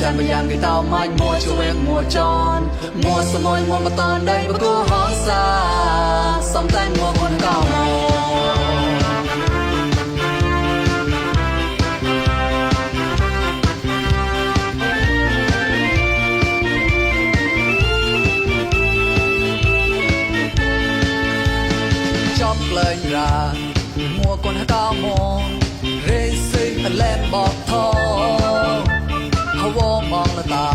ចាំបយ៉ាងគេតោម៉ាច់មួជួយមួចនមួសមយមួមកតនដៃបកោហងសាសំតែងមួគុនកោចំក្លែងរាមួគុនកោមករេសិឡែមបកថហវមងលតា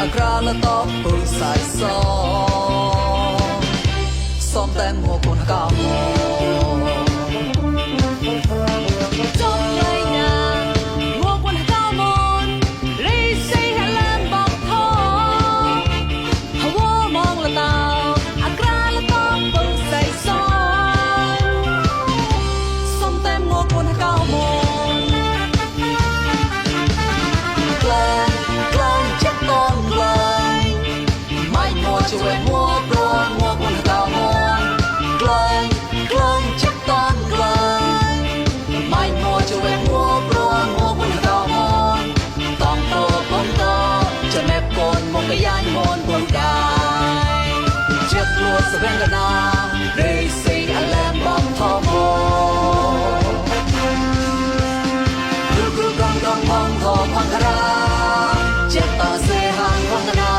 អក្រាលតបពុសៃសសំតែមួគុនកោជួយមួប្រមួគុនកោមកក្លែងក្លែងចិត្តតនក្លែងម៉ៃមួជួយមួប្រមួគុនកោមកតងតបងតចំណែបកូនមកយ៉ាញ់មុនពុនកាយចិត្តលួសវែងកណារីស៊ីអលែមបងថោមករូរូរងរងផងថោផងក្រាចិត្តតសេហាងផងកណា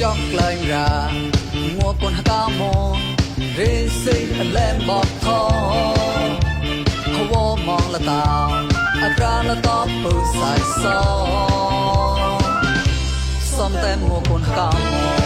ចំក្លែងរាមួគុនកោមករីស៊ីឡែមបកថហវមងលតាអក្រាលតបពុសៃសសំតែមួគុនកោមក